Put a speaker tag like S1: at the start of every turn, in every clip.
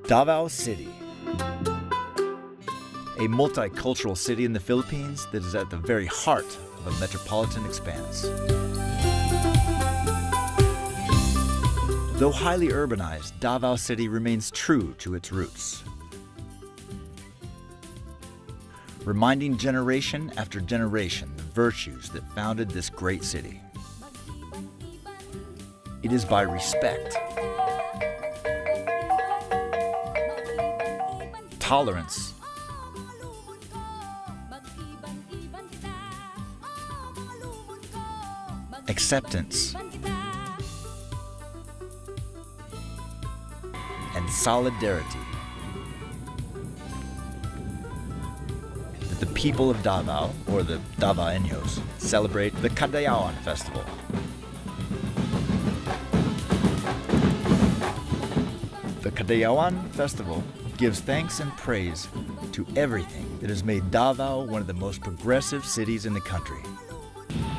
S1: Davao City, a multicultural city in the Philippines that is at the very heart of a metropolitan expanse. Though highly urbanized, Davao City remains true to its roots, reminding generation after generation the virtues that founded this great city. It is by respect, tolerance, acceptance, and solidarity that the people of Davao, or the Davaeños, celebrate the KADAYAWAN festival. The KADAYAWAN festival gives thanks and praise to everything that has made Davao one of the most progressive cities in the country.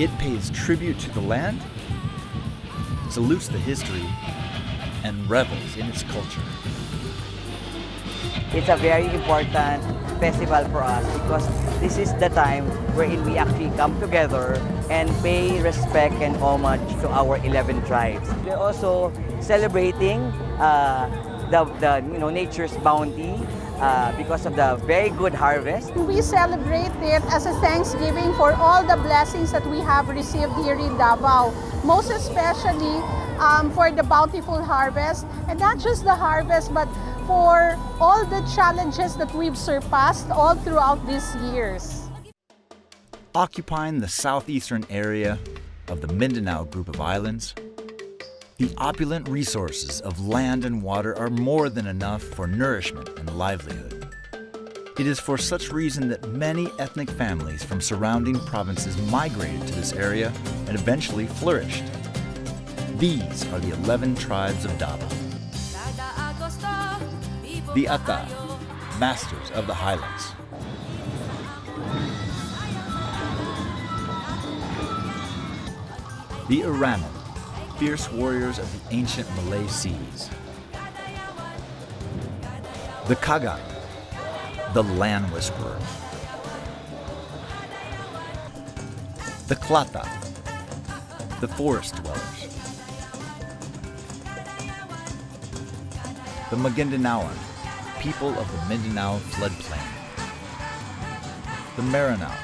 S1: It pays tribute to the land, salutes the history, and revels in its culture.
S2: It's a very important festival for us because this is the time wherein we actually come together and pay respect and homage to our 11 tribes. We're also celebrating nature's bounty because of the very good harvest.
S3: We celebrate it as a thanksgiving for all the blessings that we have received here in Davao, most especially for the bountiful harvest, and not just the harvest, but for all the challenges that we've surpassed all throughout these years.
S1: Occupying the southeastern area of the Mindanao group of islands, the opulent resources of land and water are more than enough for nourishment and livelihood. It is for such reason that many ethnic families from surrounding provinces migrated to this area and eventually flourished. These are the 11 tribes of Davao. The Ata, masters of the highlands. The Iranan, fierce warriors of the ancient Malay seas. The Kagan, the land whisperer. The Klata, the forest dwellers. The Magindanaoan, people of the Mindanao floodplain. The Maranao,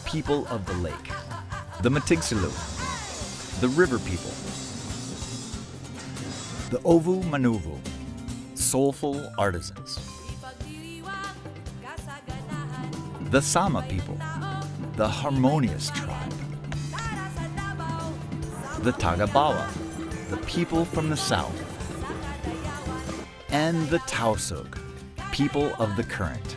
S1: people of the lake. The Matigsilu, the river people. The Ovu Manuvu, soulful artisans. The Sama people, the harmonious tribe. The Tagabawa, the people from the south. And the Tausug, people of the current.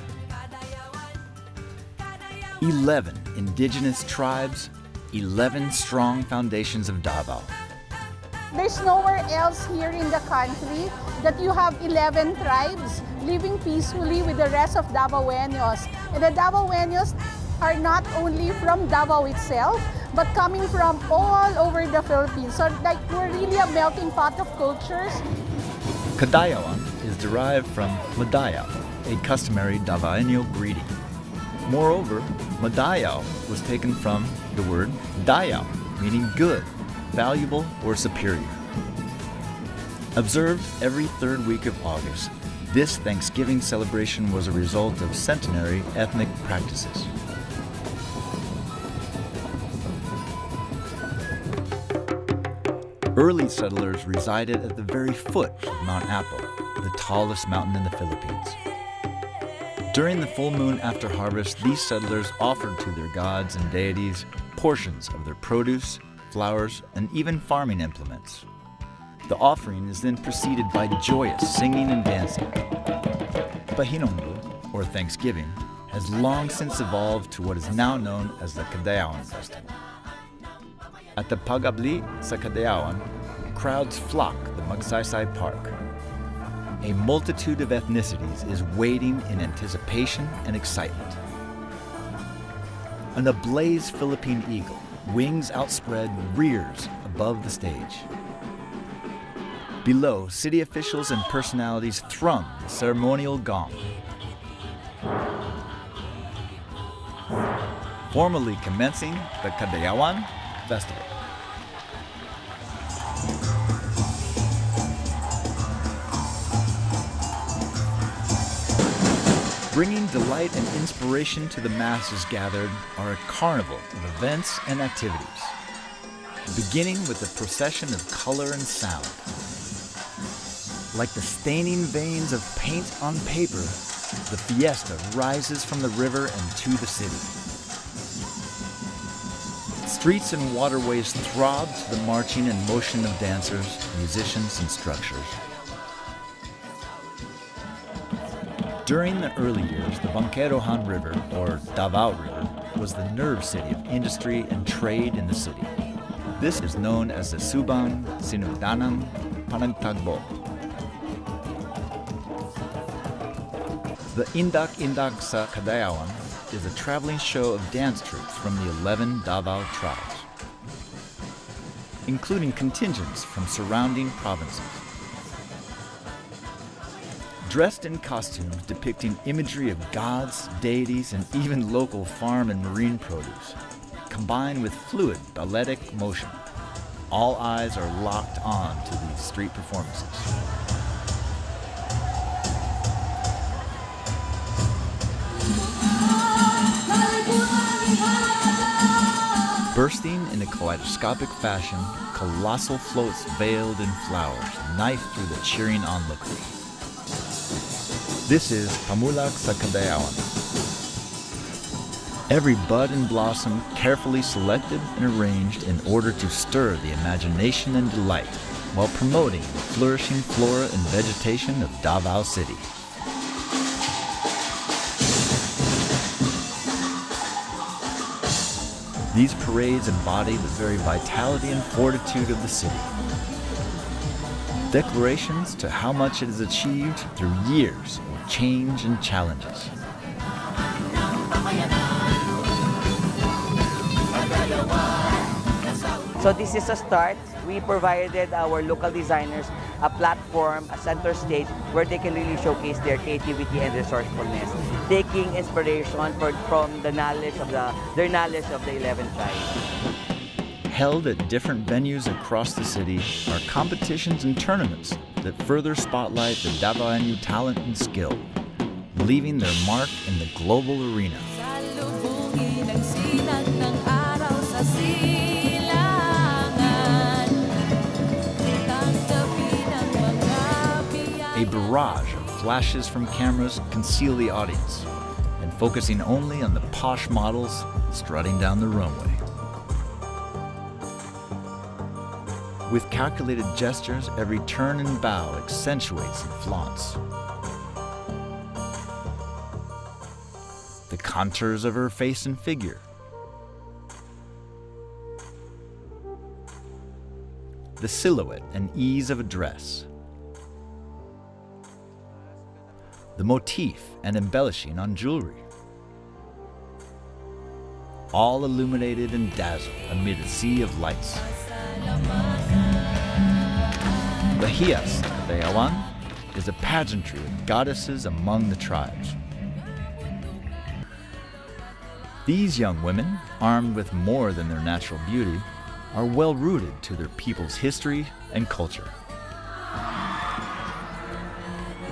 S1: 11 indigenous tribes, 11 strong foundations of Davao.
S3: There's nowhere else here in the country that you have 11 tribes living peacefully with the rest of Davaoeños. And the Davaoeños are not only from Davao itself, but coming from all over the Philippines. So like we're really a melting pot of cultures.
S1: Kadayawan is derived from Madayaw, a customary Davaeño greeting. Moreover, Madayaw was taken from the word dayaw, meaning good, valuable, or superior. Observed every third week of August, this Thanksgiving celebration was a result of centenary ethnic practices. Early settlers resided at the very foot of Mount Apo, the tallest mountain in the Philippines. During the full moon after harvest, these settlers offered to their gods and deities portions of their produce, flowers, and even farming implements. The offering is then preceded by joyous singing and dancing. Pahinongbu, or Thanksgiving, has long since evolved to what is now known as the Kadayawan Festival. At the Pag-abli sa Kadayawan, crowds flock the Magsaysay Park. A multitude of ethnicities is waiting in anticipation and excitement. An ablaze Philippine eagle, wings outspread, rears above the stage. Below, city officials and personalities thrum the ceremonial gong, formally commencing the KADAYAWAN festival. Bringing delight and inspiration to the masses gathered are a carnival of events and activities, beginning with a procession of color and sound. Like the staining veins of paint on paper, the fiesta rises from the river and to the city. Streets and waterways throb to the marching and motion of dancers, musicians, and structures. During the early years, the Bangkerohan River, or Davao River, was the nerve city of industry and trade in the city. This is known as the Subang Sinugdanang Panagtagbo. The Indak sa Kadayawan is a traveling show of dance troupes from the 11 Davao tribes, including contingents from surrounding provinces. Dressed in costumes depicting imagery of gods, deities, and even local farm and marine produce, combined with fluid balletic motion, all eyes are locked on to these street performances. Bursting in a kaleidoscopic fashion, colossal floats veiled in flowers knife through the cheering onlookers. This is Pamulak sa Kadayawan. Every bud and blossom carefully selected and arranged in order to stir the imagination and delight while promoting the flourishing flora and vegetation of Davao City. These parades embody the very vitality and fortitude of the city. Declarations to how much it has achieved through years of change and challenges.
S2: So this is a start. We provided our local designers a platform, a center stage where they can really showcase their creativity and resourcefulness, taking inspiration from the knowledge of their knowledge of the 11 tribes.
S1: Held at different venues across the city are competitions and tournaments that further spotlight the Davaoenyo talent and skill, leaving their mark in the global arena. A barrage of flashes from cameras conceal the audience, and focusing only on the posh models strutting down the runway. With calculated gestures, every turn and bow accentuates and flaunts the contours of her face and figure, the silhouette and ease of a dress, the motif and embellishing on jewelry, all illuminated and dazzled amid a sea of lights. The Hias Kadayawan is a pageantry of goddesses among the tribes. These young women, armed with more than their natural beauty, are well rooted to their people's history and culture.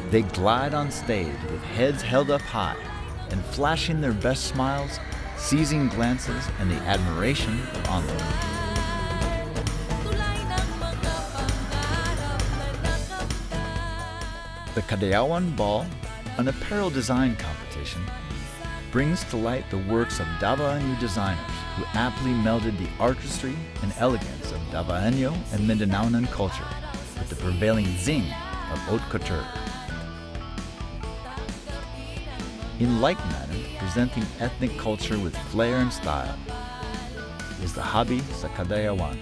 S1: They glide on stage with heads held up high and flashing their best smiles, seizing glances and the admiration of onlookers. The Kadayawan Ball, an apparel design competition, brings to light the works of Davaoenyo designers who aptly melded the artistry and elegance of Davaoenyo and Mindanaoan culture with the prevailing zing of haute couture. In like manner, presenting ethnic culture with flair and style is the Hobby sa Kadayawan,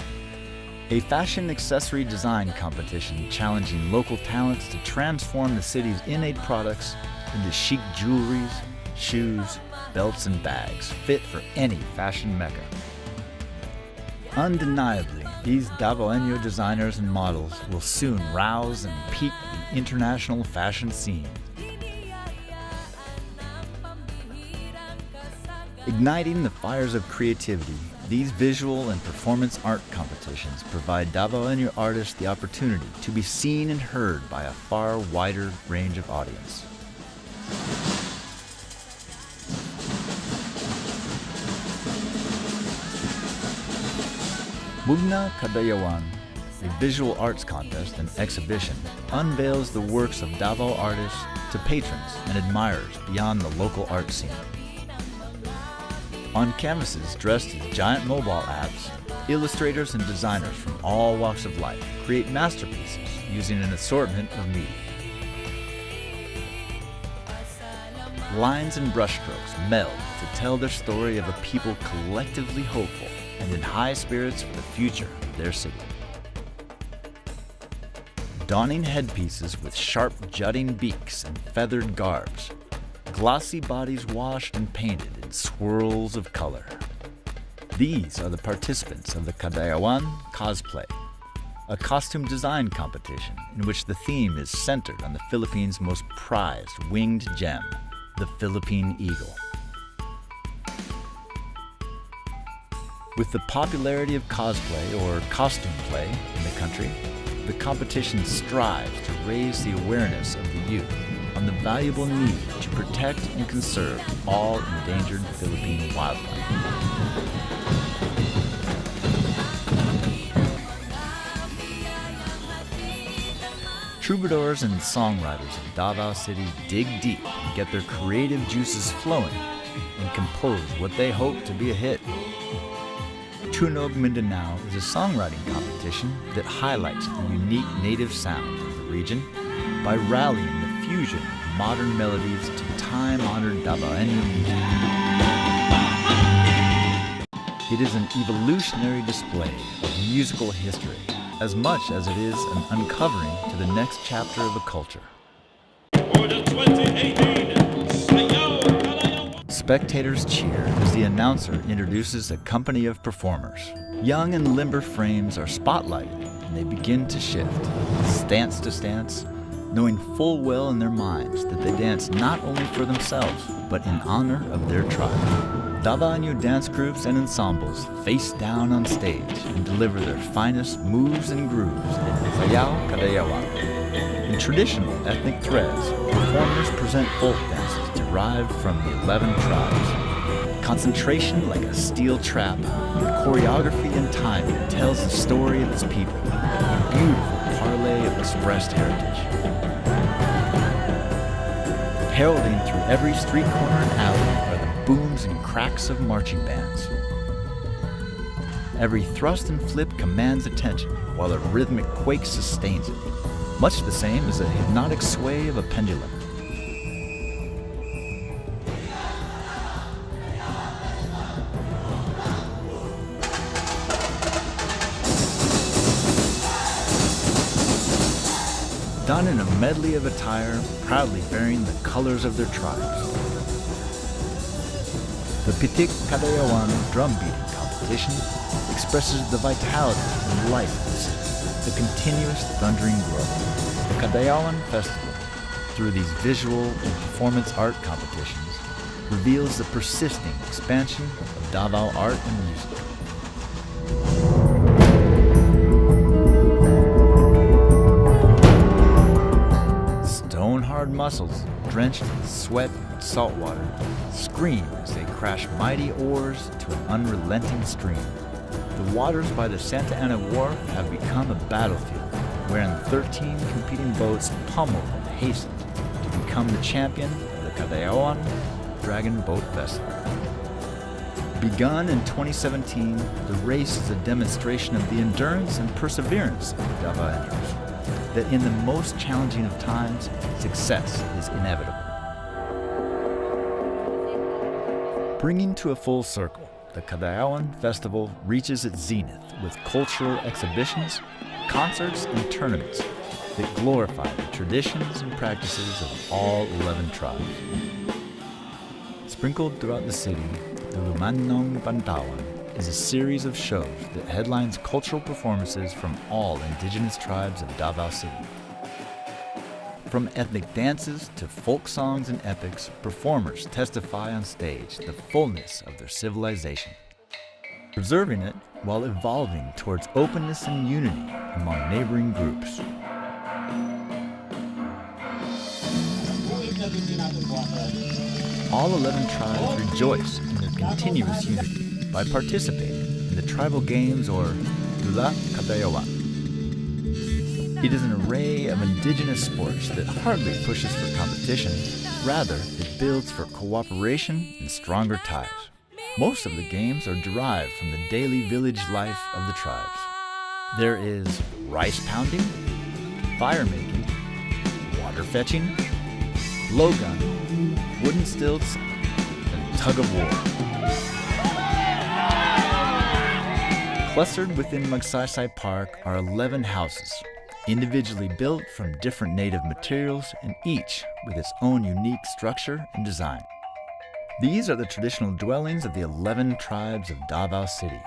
S1: a fashion accessory design competition challenging local talents to transform the city's innate products into chic jewelries, shoes, belts, and bags fit for any fashion mecca. Undeniably, These Davaoenyo designers and models will soon rouse and peak the international fashion scene. Igniting the fires of creativity, these visual and performance art competitions provide Davaoenyo artists the opportunity to be seen and heard by a far wider range of audience. Mugna KADAYAWAN, a visual arts contest and exhibition, unveils the works of Davao artists to patrons and admirers beyond the local art scene. On canvases dressed as giant mobile apps, illustrators and designers from all walks of life create masterpieces using an assortment of media. Lines and brushstrokes meld to tell their story of a people collectively hopeful and in high spirits for the future of their city. Donning headpieces with sharp jutting beaks and feathered garbs, glossy bodies washed and painted in swirls of color. These are the participants of the KADAYAWAN cosplay, a costume design competition in which the theme is centered on the Philippines' most prized winged gem, the Philippine eagle. With the popularity of cosplay or costume play in the country, the competition strives to raise the awareness of the youth on the valuable need to protect and conserve all endangered Philippine wildlife. Troubadours and songwriters of Davao City dig deep and get their creative juices flowing and compose what they hope to be a hit. Tunog Mindanao is a songwriting competition that highlights the unique native sound of the region by rallying the fusion of modern melodies to time-honored Davaoenyo music. It is an evolutionary display of musical history, as much as it is an uncovering to the next chapter of a culture.
S4: For the 2018
S1: Spectators cheer as the announcer introduces a company of performers. Young and limber frames are spotlighted and they begin to shift, stance to stance, knowing full well in their minds that they dance not only for themselves, but in honor of their tribe. Davaoenyo dance groups and ensembles face down on stage and deliver their finest moves and grooves in Sayaw KADAYAWAN. In traditional ethnic threads, performers present folk dances derived from the 11 tribes. Concentration like a steel trap, the choreography and timing tells the story of its people, a beautiful parlay of expressed heritage. Heralding through every street corner and alley are the booms and cracks of marching bands. Every thrust and flip commands attention, while a rhythmic quake sustains it, much the same as a hypnotic sway of a pendulum. Done in a medley of attire, proudly bearing the colors of their tribes. The Pitik KADAYAWAN drum beating competition expresses the vitality and life of the city, the continuous thundering growth. The KADAYAWAN Festival, through these visual and performance art competitions, reveals the persisting expansion of Davao art and music. Stone-hard muscles, drenched in sweat and salt water, scream as they crash mighty oars to an unrelenting stream. The waters by the Santa Ana Wharf have become a battlefield, wherein 13 competing boats pummel and hasten to become the champion of the KADAYAWAN Dragon Boat Festival. Begun in 2017, the race is a demonstration of the endurance and perseverance of the Davaoenyos, that in the most challenging of times, success is inevitable. Bringing to a full circle, the KADAYAWAN Festival reaches its zenith with cultural exhibitions, concerts, and tournaments that glorify the traditions and practices of all 11 tribes. Sprinkled throughout the city, the Lumanong Bantawan, is a series of shows that headlines cultural performances from all indigenous tribes of Davao City. From ethnic dances to folk songs and epics, performers testify on stage the fullness of their civilization, preserving it while evolving towards openness and unity among neighboring groups. All 11 tribes rejoice in their continuous unity by participating in the tribal games or KADAYAWAN. It is an array of indigenous sports that hardly pushes for competition, rather it builds for cooperation and stronger ties. Most of the games are derived from the daily village life of the tribes. There is rice pounding, fire making, water fetching, blowgun, wooden stilts, and tug of war. Clustered within Magsaysay Park are 11 houses, individually built from different native materials and each with its own unique structure and design. These are the traditional dwellings of the 11 tribes of Davao City,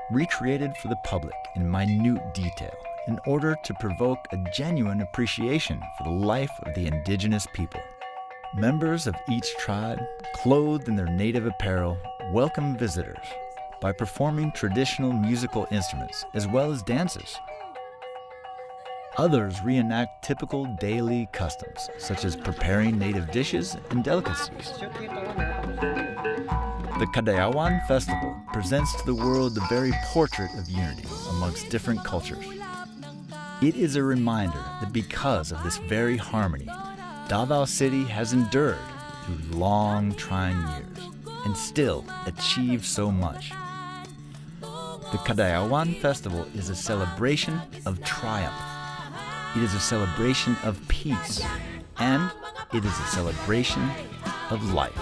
S1: recreated for the public in minute detail in order to provoke a genuine appreciation for the life of the indigenous people. Members of each tribe, clothed in their native apparel, welcome visitors by performing traditional musical instruments as well as dances. Others reenact typical daily customs, such as preparing native dishes and delicacies. The KADAYAWAN Festival presents to the world the very portrait of unity amongst different cultures. It is a reminder that because of this very harmony, Davao City has endured through long, trying years and still achieved so much. The KADAYAWAN Festival is a celebration of triumph. It is a celebration of peace, and it is a celebration of life.